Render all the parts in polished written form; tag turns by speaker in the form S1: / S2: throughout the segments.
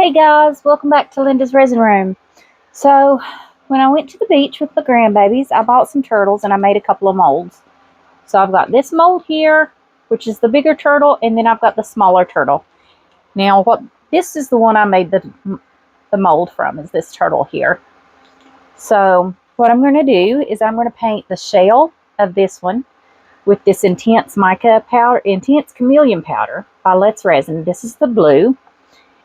S1: Hey guys, welcome back to Linda's Resin Room. So, when I went to the beach with the grandbabies, I bought some turtles and I made a couple of molds. So I've got this mold here, which is the bigger turtle, and then I've got the smaller turtle. Now, this is the one I made the mold from, is this turtle here. So, what I'm going to do is I'm going to paint the shell of this one with this intense mica powder, intense chameleon powder by Let's Resin. This is the blue.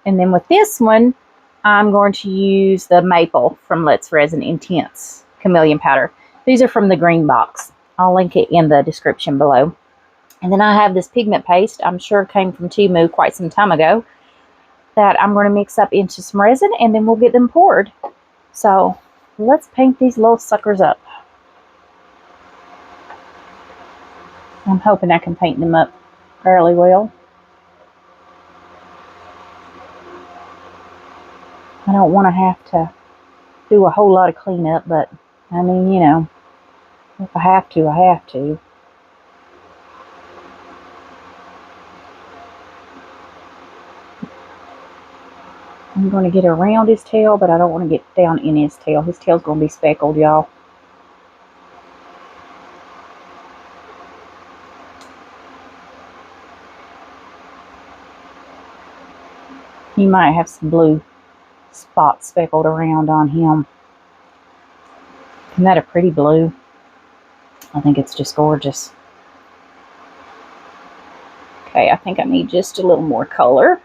S1: And then with this one, I'm going to use the maple from Let's Resin Intense Chameleon Powder. These are from the green box. I'll link it in the description below. And then I have this pigment paste, I'm sure it came from Temu quite some time ago, that I'm going to mix up into some resin and then we'll get them poured. So let's paint these little suckers up. I'm hoping I can paint them up fairly well. I don't want to have to do a whole lot of cleanup, but I mean, you know, if I have to, I have to. I'm going to get around his tail, but I don't want to get down in his tail. His tail's going to be speckled, y'all. He might have some blue spots speckled around on him. Isn't that a pretty blue? I think it's just gorgeous. Okay, I think I need just a little more color.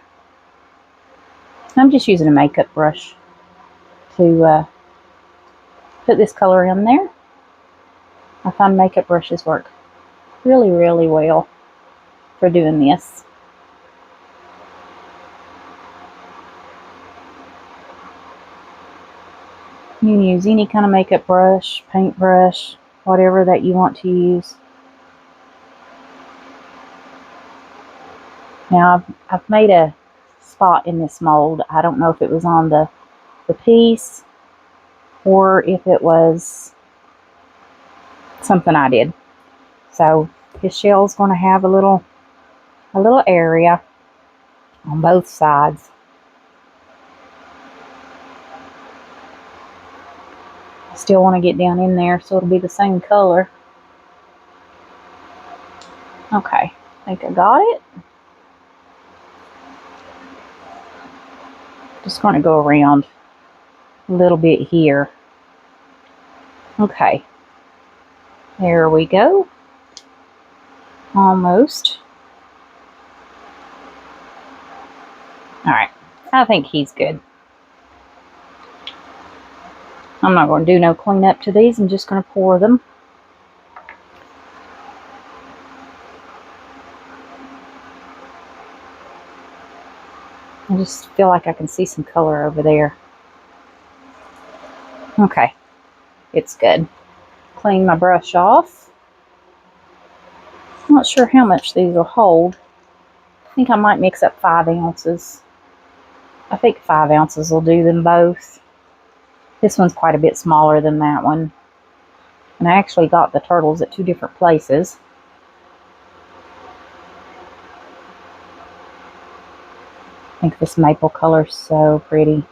S1: I'm just using a makeup brush to put this color in there. I find makeup brushes work really, really well for doing this. You can use any kind of makeup brush, paint brush, whatever that you want to use. Now I've made a spot in this mold. I don't know if it was on the piece or if it was something I did. So his shell's going to have a little area on both sides. I still want to get down in there so it'll be the same color. Okay, I think I got it. Just going to go around a little bit here. Okay, there we go. Almost. Alright, I think he's good. I'm not going to do no cleanup to these. I'm just going to pour them. I just feel like I can see some color over there. Okay, it's good. Clean my brush off. I'm not sure how much these will hold. I think I might mix up 5 ounces. I think 5 ounces will do them both. This one's quite a bit smaller than that one. And I actually got the turtles at 2 different places. I think this maple color is so pretty.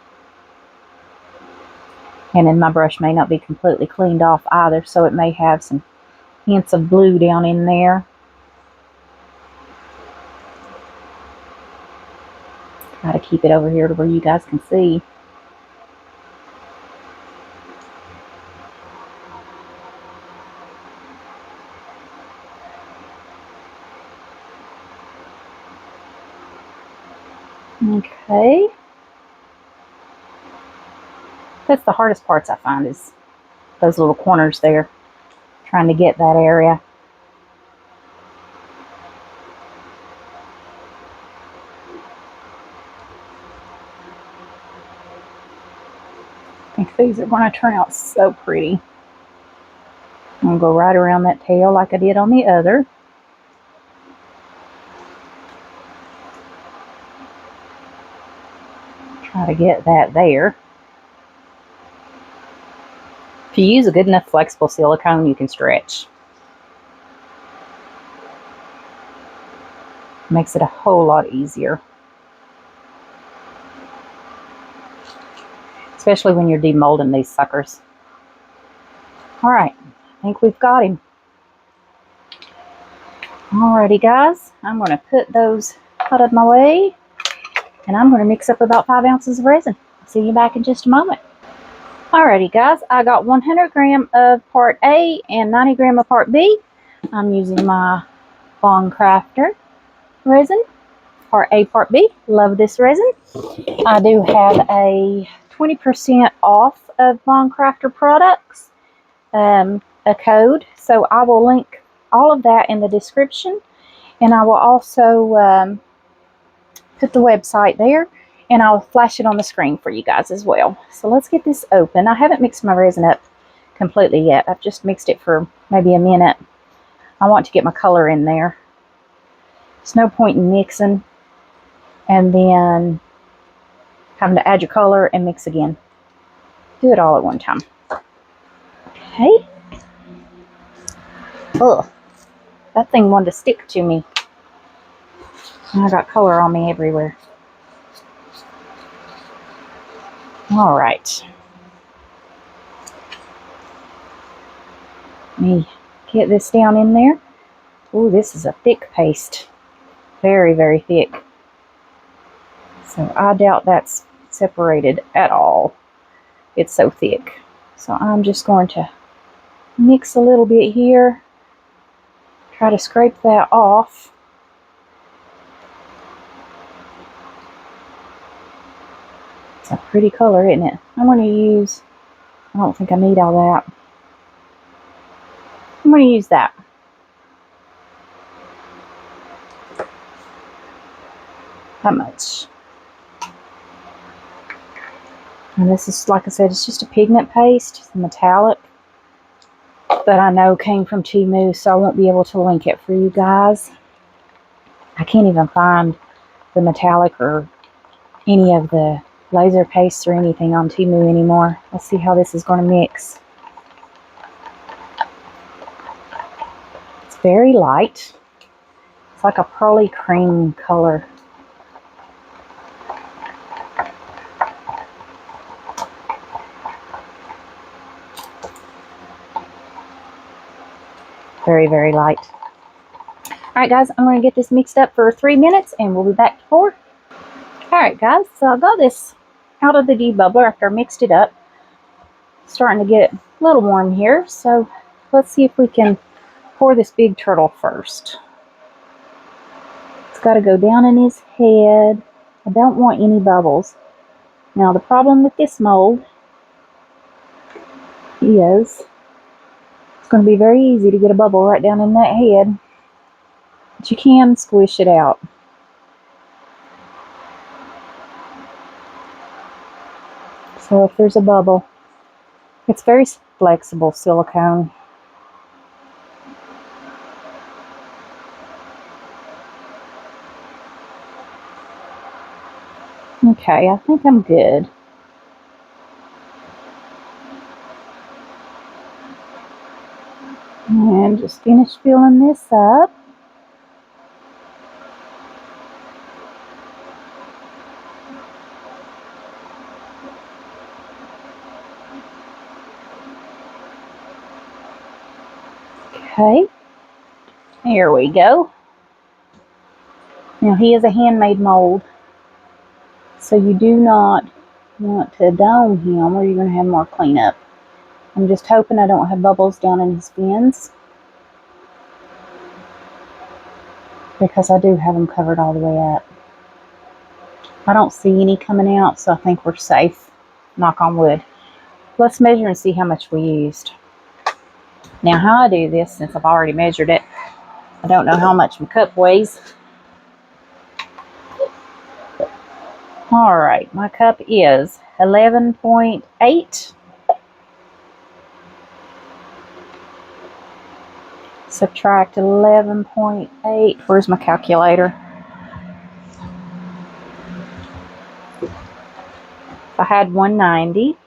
S1: And then my brush may not be completely cleaned off either, so it may have some hints of blue down in there. Try to keep it over here to where you guys can see. Okay. That's the hardest parts I find, is those little corners there. Trying to get that area. I think these are going to turn out so pretty. I'm going to go right around that tail like I did on the other. Try to get that there. If you use a good enough flexible silicone, you can stretch. Makes it a whole lot easier. especially when you're demolding these suckers. Alright, I think we've got him. Alrighty guys, I'm going to put those out of my way, and I'm going to mix up about 5 ounces of resin. See you back in just a moment. Alrighty guys, I got 100 gram of part A and 90 gram of part B. I'm using my Von Crafter resin, part A, part B. Love this resin. I do have a 20% off of Von Crafter products, a code, so I will link all of that in the description, and I will also put the website there, and I'll flash it on the screen for you guys as well. So let's get this open. I haven't mixed my resin up completely yet. I've just mixed it for maybe a minute. I want to get my color in there. There's no point in mixing and then having to add your color and mix again. Do it all at one time. Okay. Ugh, that thing wanted to stick to me. I got color on me everywhere. All right. Let me get this down in there. Ooh, this is a thick paste. Very, very thick. So I doubt that's separated at all. It's so thick. So I'm just going to mix a little bit here. Try to scrape that off. It's a pretty color, isn't it? I'm going to use, I don't think I need all that. I'm going to use that. That much. And this is, like I said, it's just a pigment paste. It's metallic. That I know came from Temu, so I won't be able to link it for you guys. I can't even find the metallic or any of the laser pastes or anything on Temu anymore. Let's see how this is going to mix. It's very light. It's like a pearly cream color. Very, very light. Alright guys, I'm going to get this mixed up for 3 minutes and we'll be back to pour. Alright guys, so I got this out of the debubbler after I mixed it up. It's starting to get a little warm here, so let's see if we can pour this big turtle first. It's got to go down in his head. I don't want any bubbles. Now the problem with this mold is it's going to be very easy to get a bubble right down in that head, but you can squish it out. So if there's a bubble, it's very flexible silicone. Okay, I think I'm good. And just finish filling this up. Okay, here we go. Now he is a handmade mold, so you do not want to dome him or you're going to have more cleanup. I'm just hoping I don't have bubbles down in his fins, because I do have them covered all the way up. I don't see any coming out, so I think we're safe. Knock on wood. Let's measure and see how much we used. Now how I do this, since I've already measured it, I don't know how much my cup weighs. Alright, my cup is 11.8. Subtract 11.8. Where's my calculator? I had 190.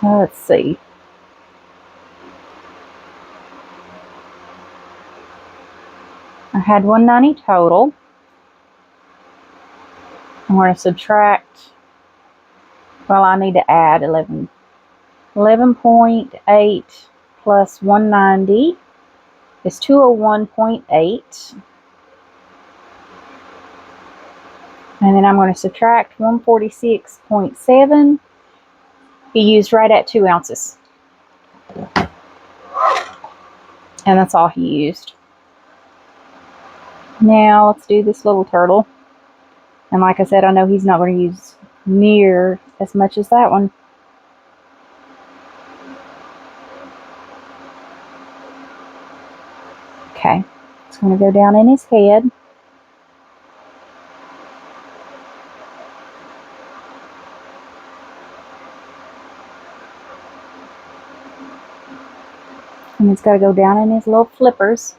S1: Let's see. I had 190 total. I'm going to subtract Well, I need to add 11.8 plus 190 is 201.8. And then I'm going to subtract 146.7. He used right at 2 ounces. And that's all he used. Now let's do this little turtle. And like I said, I know he's not going to use near as much as that one. Okay, it's going to go down in his head. And it's got to go down in his little flippers.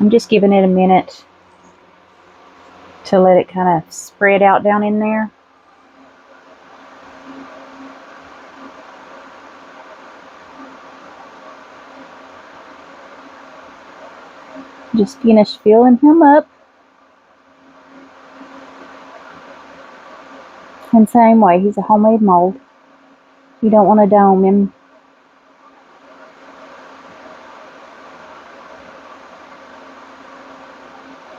S1: I'm just giving it a minute to let it kind of spread out down in there. Just finished filling him up. And same way, he's a homemade mold. You don't want to dome him.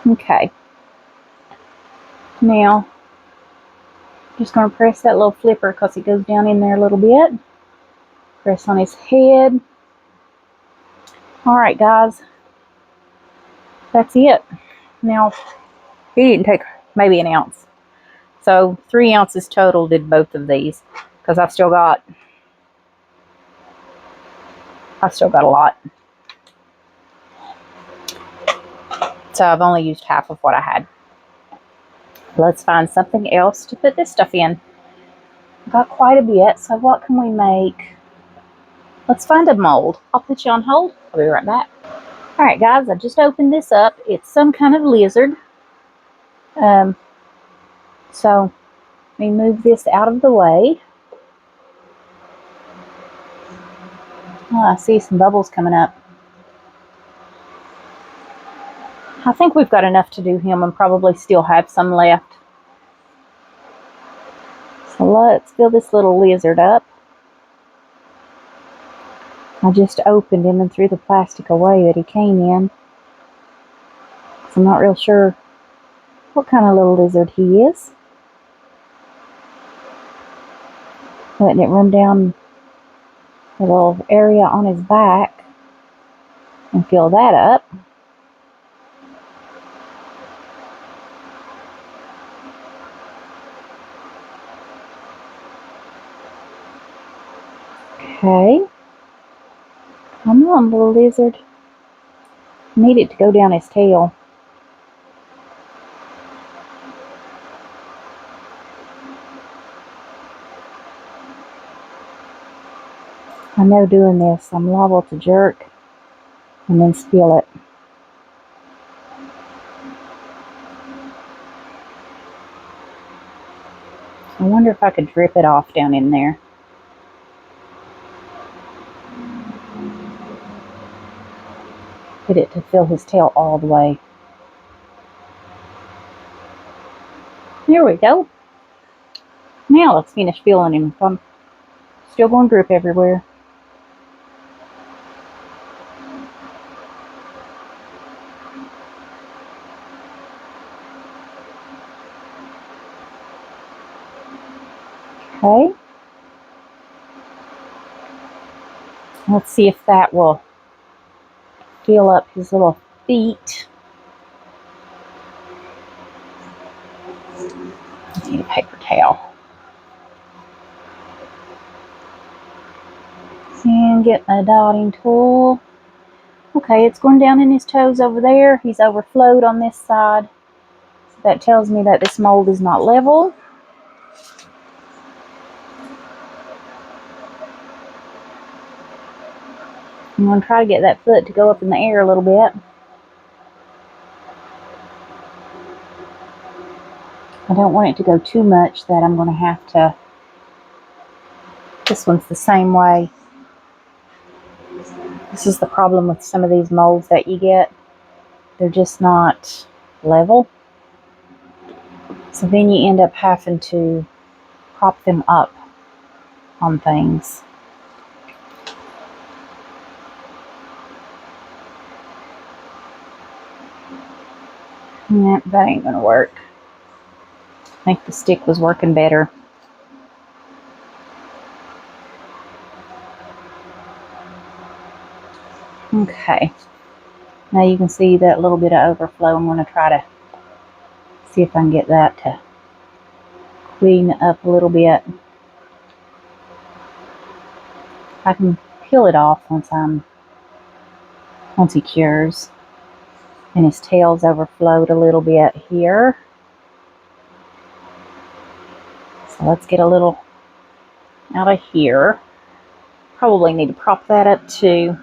S1: Okay. Now, just going to press that little flipper because it goes down in there a little bit. Press on his head. Alright guys, that's it. Now, he didn't take maybe an ounce. So 3 ounces total did both of these because I've still got a lot. So I've only used half of what I had. Let's find something else to put this stuff in. I've got quite a bit, so what can we make? Let's find a mold. I'll put you on hold. I'll be right back. Alright guys, I just opened this up. It's some kind of lizard. So let me move this out of the way. Oh, I see some bubbles coming up. I think we've got enough to do him and probably still have some left. So let's fill this little lizard up. I just opened him and threw the plastic away that he came in. So I'm not real sure what kind of little lizard he is. Letting it run down the little area on his back and fill that up. Okay. Come on, little lizard. I need it to go down his tail. I know doing this, I'm liable to jerk and then spill it. I wonder if I could drip it off down in there. Get it to fill his tail all the way. There we go. Now let's finish filling him. I'm still going to drip everywhere. Okay. Let's see if that will fill up his little feet. I need a paper towel. And get my dotting tool. Okay, it's going down in his toes over there. He's overflowed on this side. So that tells me that this mold is not level. I'm going to try to get that foot to go up in the air a little bit. I don't want it to go too much that I'm going to have to... This one's the same way. This is the problem with some of these molds that you get. They're just not level. So then you end up having to prop them up on things. Nah, that ain't gonna work. I think the stick was working better. Okay. Now you can see that little bit of overflow. I'm going to try to see if I can get that to clean up a little bit. I can peel it off once he cures. And his tail's overflowed a little bit here. So let's get a little out of here. Probably need to prop that up too.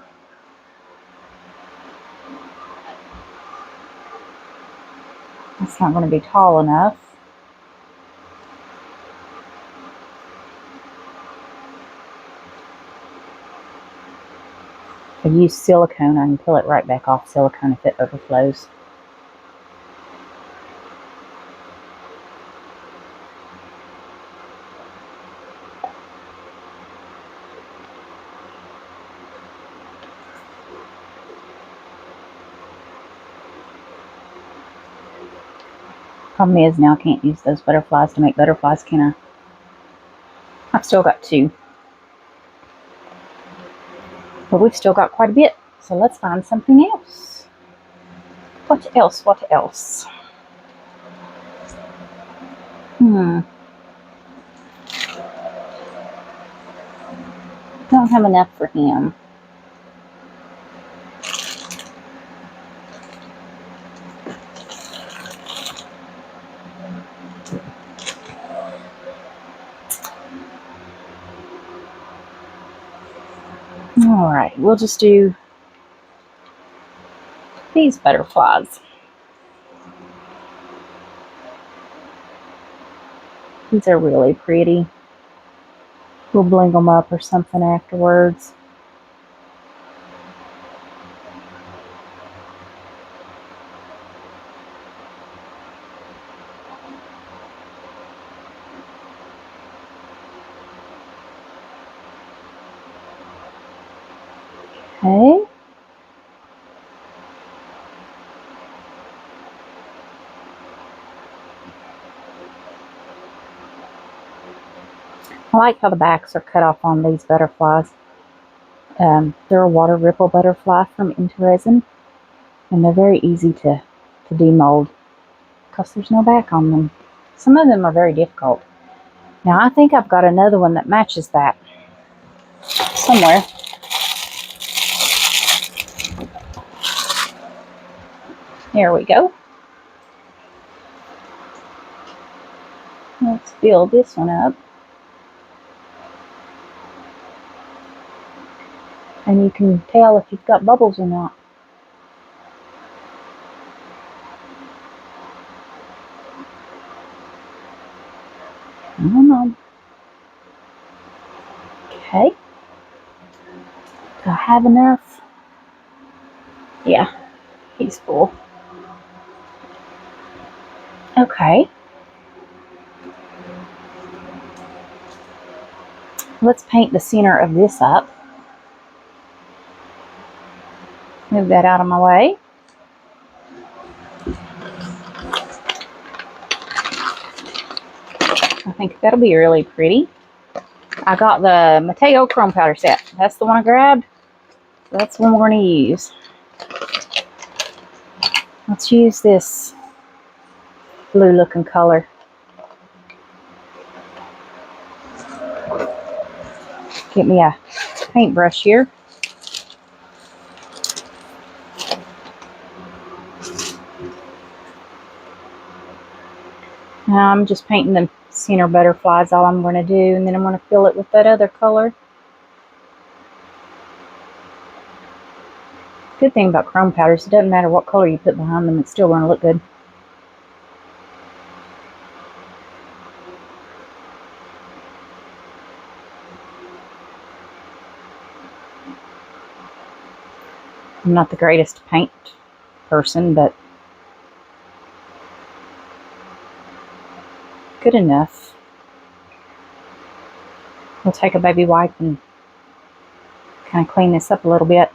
S1: That's not going to be tall enough. If I use silicone, I can peel it right back off silicone if it overflows. Problem is now I can't use those butterflies to make butterflies, can I? I've still got 2. But we've still got quite a bit. So let's find something else. What else? What else? Don't have enough for him. Alright, we'll just do these butterflies. These are really pretty. We'll bling them up or something afterwards. Okay. I like how the backs are cut off on these butterflies. They're a water ripple butterfly from Lindasresin, and they're very easy to demold because there's no back on them. Some of them are very difficult. Now I think I've got another one that matches that somewhere. There we go. Let's build this one up. And you can tell if you've got bubbles or not. I don't know. Okay. Do I have enough? Yeah, he's full. Okay. Let's paint the center of this up. Move that out of my way. I think that'll be really pretty. I got the Mateo chrome powder set. That's the one I grabbed. That's the one we're going to use. Let's use this blue looking color. Get me a paintbrush here. Now I'm just painting the center butterflies, all I'm going to do, and then I'm going to fill it with that other color. Good thing about chrome powders, it doesn't matter what color you put behind them, it's still going to look good. I'm not the greatest paint person, but good enough. We'll take a baby wipe and kind of clean this up a little bit.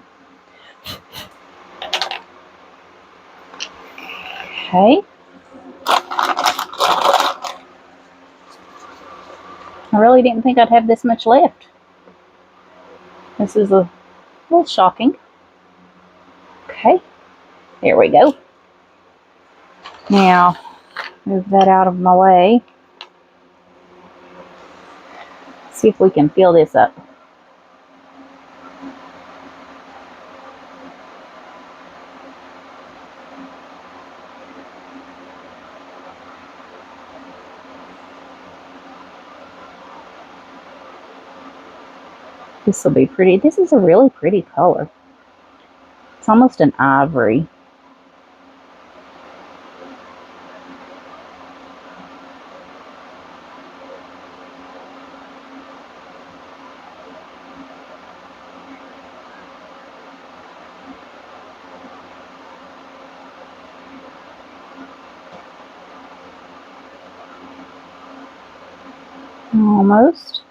S1: Okay. I really didn't think I'd have this much left. This is a little shocking. Okay, there we go. Now, move that out of my way. See if we can fill this up. This will be pretty. This is a really pretty color. It's almost an ivory. Almost.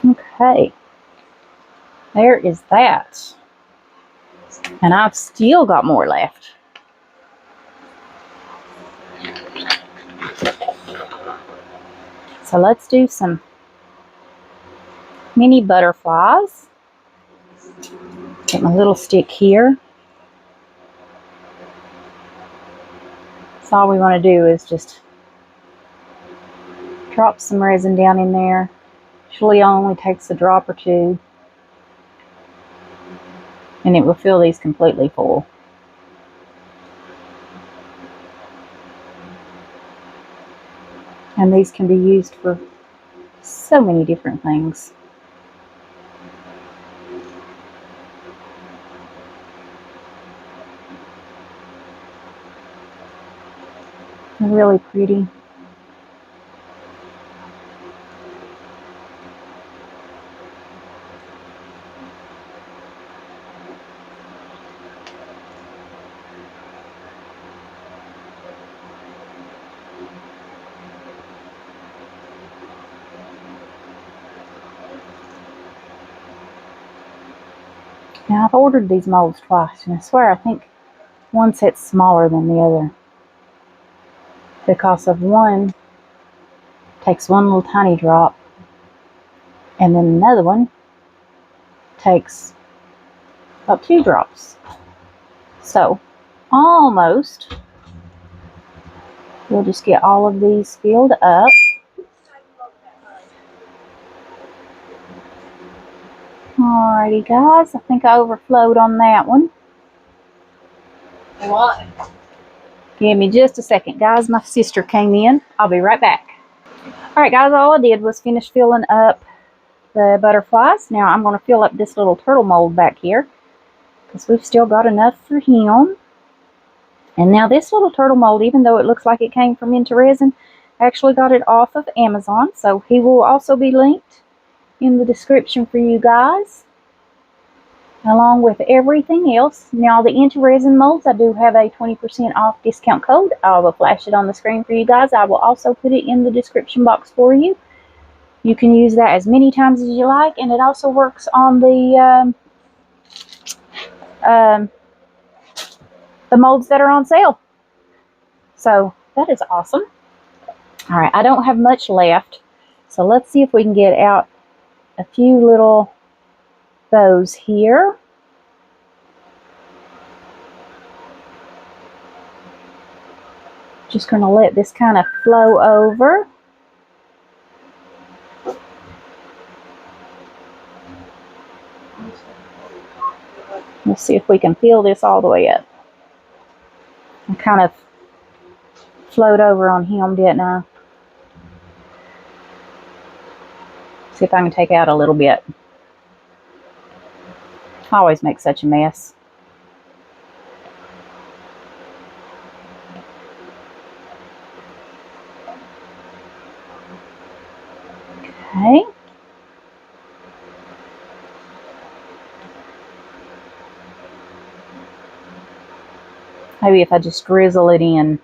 S1: Okay. There is that. And I've still got more left. So let's do some mini butterflies. Get my little stick here. So all we want to do is just drop some resin down in there. Usually only takes a drop or two. And it will fill these completely full. And these can be used for so many different things. They're really pretty. Now I've ordered these molds twice, and I swear I think one set's smaller than the other. Because of one takes one little tiny drop, and then another one takes about 2 drops. So almost, we'll just get all of these filled up. Alrighty guys, I think I overflowed on that one.
S2: What?
S1: Give me just a second, guys. My sister came in. I'll be right back. Alright guys, all I did was finish filling up the butterflies. Now I'm going to fill up this little turtle mold back here, because we've still got enough for him. And now this little turtle mold, even though it looks like it came from Into Resin, I actually got it off of Amazon. So he will also be linked in the description for you guys, along with everything else. Now the Into Resin molds, I do have a 20% off discount code. I will flash it on the screen for you guys. I will also put it in the description box for you. You can use that as many times as you like, and it also works on the molds that are on sale. So that is awesome. All right, I don't have much left, so let's see if we can get out a few little bows here. Just going to let this kind of flow over. Let's see if we can fill this all the way up. I kind of flowed over on him, didn't I? See if I can take out a little bit. I always make such a mess. Okay. Maybe if I just drizzle it in.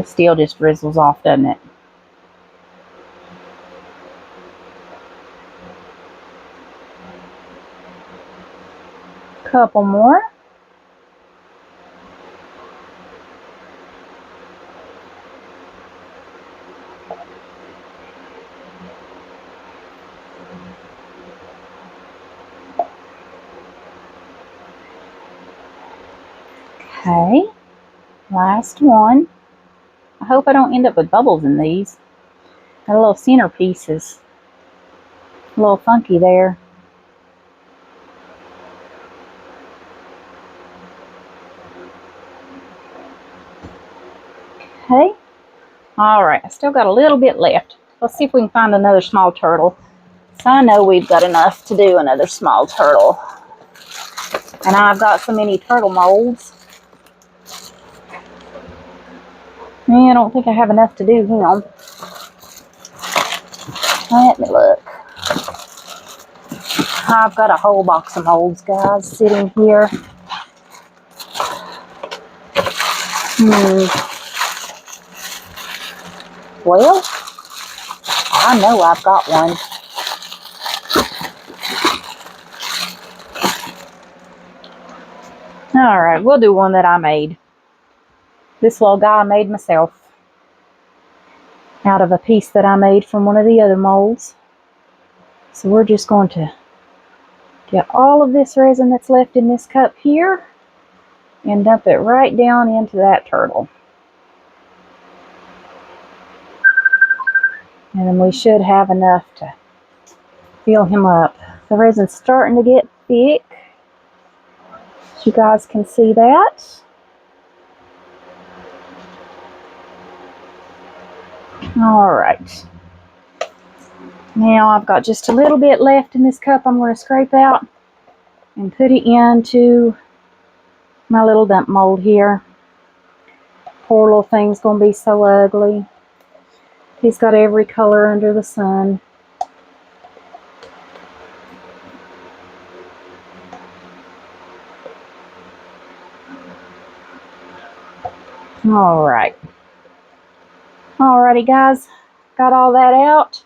S1: It still just drizzles off, doesn't it? Couple more. Okay, last one. I hope I don't end up with bubbles in these. Got a little centerpieces. A little funky there. Okay. Alright, I still got a little bit left. Let's see if we can find another small turtle. So I know we've got enough to do another small turtle. And I've got so many turtle molds. I don't think I have enough to do him. Let me look. I've got a whole box of molds, guys, sitting here. Well, I know I've got one. Alright, we'll do one that I made. This little guy I made myself. Out of a piece that I made from one of the other molds. So we're just going to get all of this resin that's left in this cup here and dump it right down into that turtle. And then we should have enough to fill him up. The resin's starting to get thick. You guys can see that. Alright. Now I've got just a little bit left in this cup I'm going to scrape out and put it into my little dump mold here. Poor little thing's going to be so ugly. He's got every color under the sun. Alright. Alrighty guys, got all that out.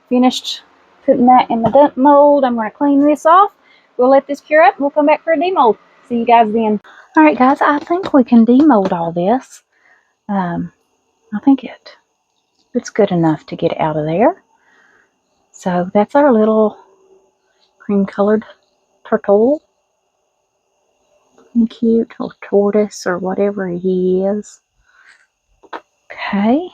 S1: Finished putting that in the dump mold. I'm going to clean this off. We'll let this cure up and we'll come back for a demold. See you guys then. Alright guys, I think we can demold all this. I think it's good enough to get out of there. So that's our little cream colored turtle. Cute, or tortoise, or whatever he is. Okay.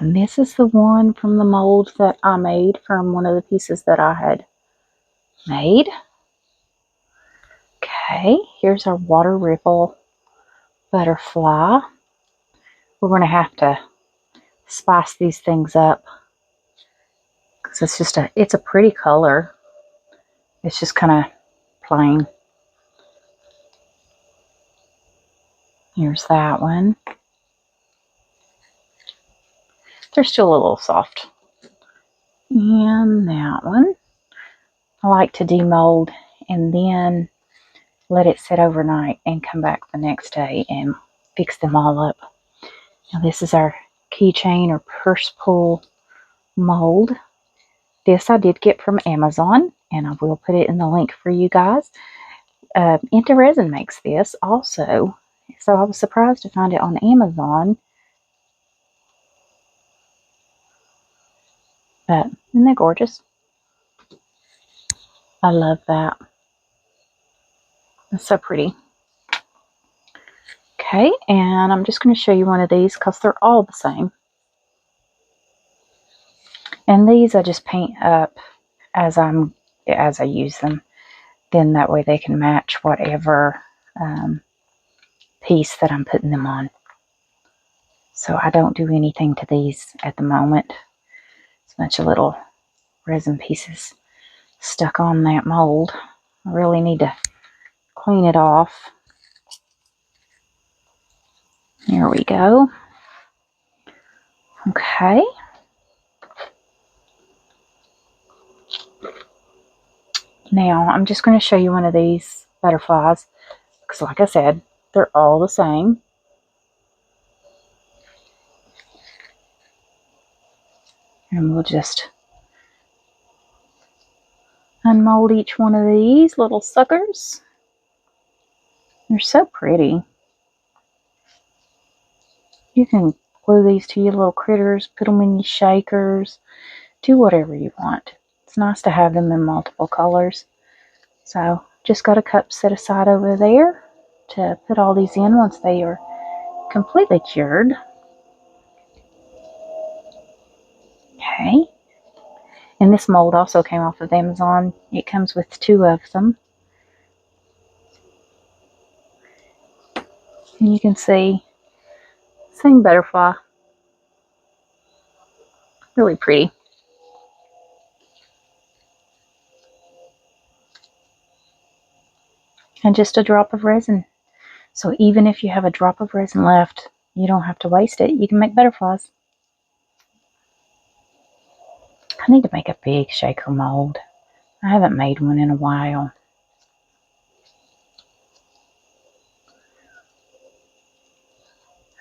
S1: And this is the one from the mold that I made from one of the pieces that I had made. Okay, here's our water ripple butterfly. We're going to have to spice these things up because it's a pretty color. It's just kind of plain. Here's that one. They're still a little soft. And that one. I like to demold and then let it sit overnight and come back the next day and fix them all up. Now this is our keychain or purse pull mold. This I did get from Amazon and I will put it in the link for you guys. Into Resin makes this also. So I was surprised to find it on Amazon. But isn't that gorgeous? I love that. It's so pretty. Okay, and I'm just going to show you one of these because they're all the same. And these I just paint up as I use them. Then that way they can match whatever piece that I'm putting them on. So I don't do anything to these at the moment. It's a bunch of little resin pieces stuck on that mold. I really need to clean it off. There we go. Okay. Now I'm just going to show you one of these butterflies because like I said, they're all the same. And we'll just unmold each one of these little suckers. They're so pretty. You can glue these to your little critters, put them in your shakers, do whatever you want. It's nice to have them in multiple colors. So just got a cup set aside over there to put all these in once they are completely cured. Okay. And this mold also came off of Amazon. It comes with 2 of them. And you can see, same butterfly. Really pretty. And just a drop of resin. So even if you have a drop of resin left, you don't have to waste it. You can make butterflies. I need to make a big shaker mold. I haven't made one in a while.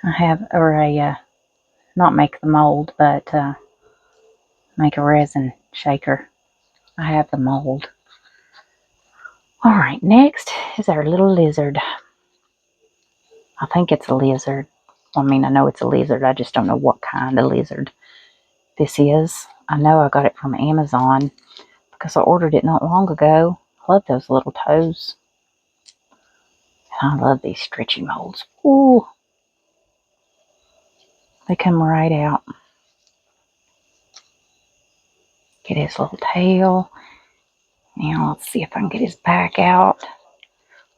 S1: I have, not make the mold, but make a resin shaker. I have the mold. Alright, next is our little lizard. I think it's a lizard. I mean, I know it's a lizard. I just don't know what kind of lizard this is. I know I got it from Amazon because I ordered it not long ago. I love those little toes. I love these stretchy molds. Ooh. They come right out. Get his little tail. Now let's see if I can get his back out.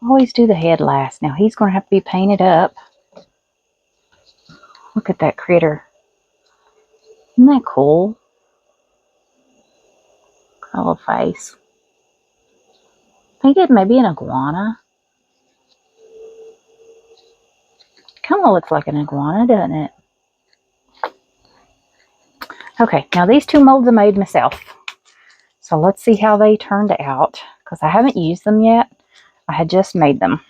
S1: Always do the head last. Now he's going to have to be painted up. Look at that critter. Isn't that cool? A little face. I think it may be an iguana. Kind of looks like an iguana, doesn't it? Okay, now these 2 molds I made myself. So let's see how they turned out, because I haven't used them yet. I had just made them.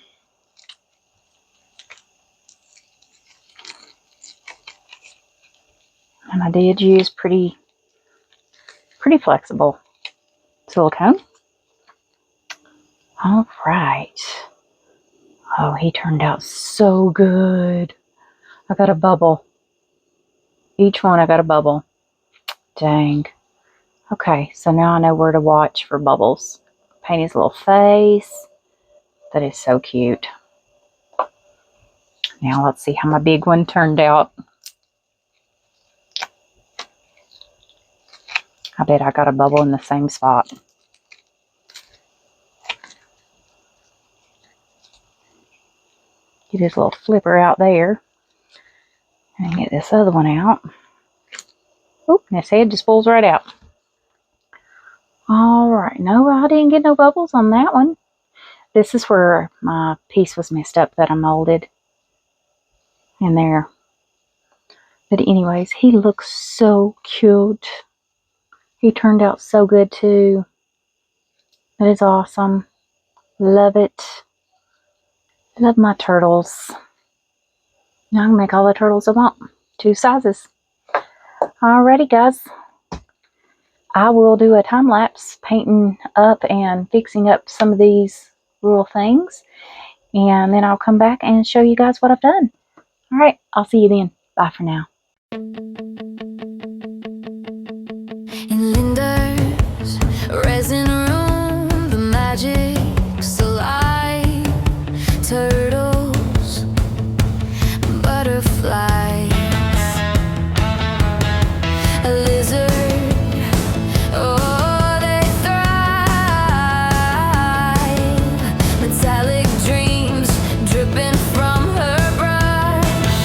S1: And I did use pretty flexible silicone. All right. Oh, he turned out so good. I got a bubble. Each one I got a bubble. Dang. Okay, so now I know where to watch for bubbles. Paint his little face. That is so cute. Now let's see how my big one turned out. I bet I got a bubble in the same spot. Get his little flipper out there. And get this other one out. Oop, and his head just pulls right out. Alright, no, I didn't get no bubbles on that one. This is where my piece was messed up that I molded in there. But anyways, he looks so cute. He turned out so good too. That is awesome. Love it. Love my turtles. Now I can make all the turtles I want. 2 sizes. Alrighty guys. I will do a time lapse painting up and fixing up some of these little things. And then I'll come back and show you guys what I've done. Alright, I'll see you then. Bye for now.
S2: In Lindasresinroom, the magic's alive. Turtles, butterflies, a lizard, oh, they thrive. Metallic dreams dripping from her brush.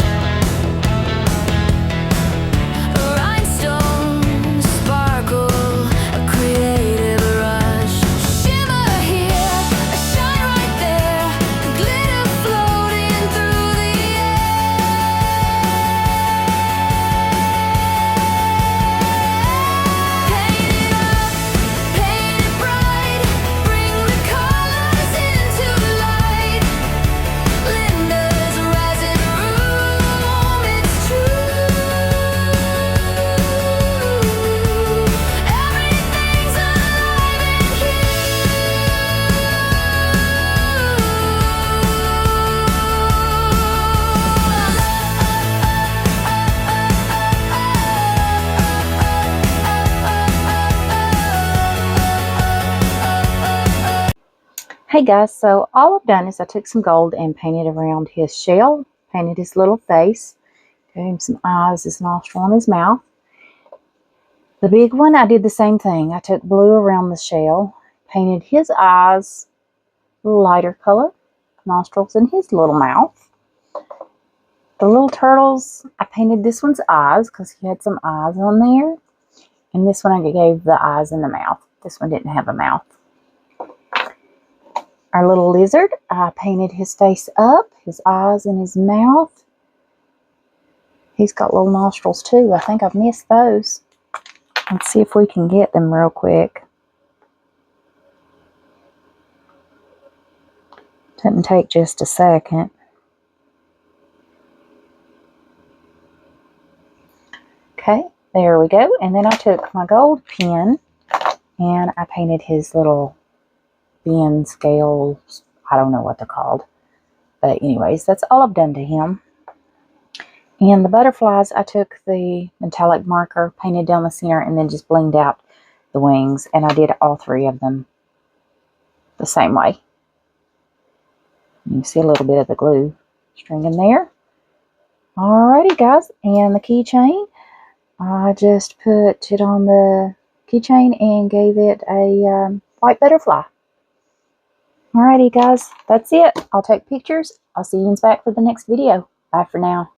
S1: Hey guys, so all I've done is I took some gold and painted around his shell, painted his little face, gave him some eyes, his nostril, and his mouth. The big one, I did the same thing. I took blue around the shell, painted his eyes a little lighter color, nostrils, and his little mouth. The little turtles, I painted this one's eyes because he had some eyes on there. And this one I gave the eyes and the mouth. This one didn't have a mouth. Our little lizard, I painted his face up, his eyes and his mouth. He's got little nostrils too. I think I've missed those. Let's see if we can get them real quick. Didn't take just a second. Okay, there we go. And then I took my gold pen and I painted his little fin scales. I don't know what they're called. But anyways, that's all I've done to him. And the butterflies, I took the metallic marker, painted down the center, and then just blinged out the wings. And I did all three of them the same way. You can see a little bit of the glue string in there. Alrighty, guys. And the keychain, I just put it on the keychain and gave it a white butterfly. Alrighty, guys. That's it. I'll take pictures. I'll see you back for the next video. Bye for now.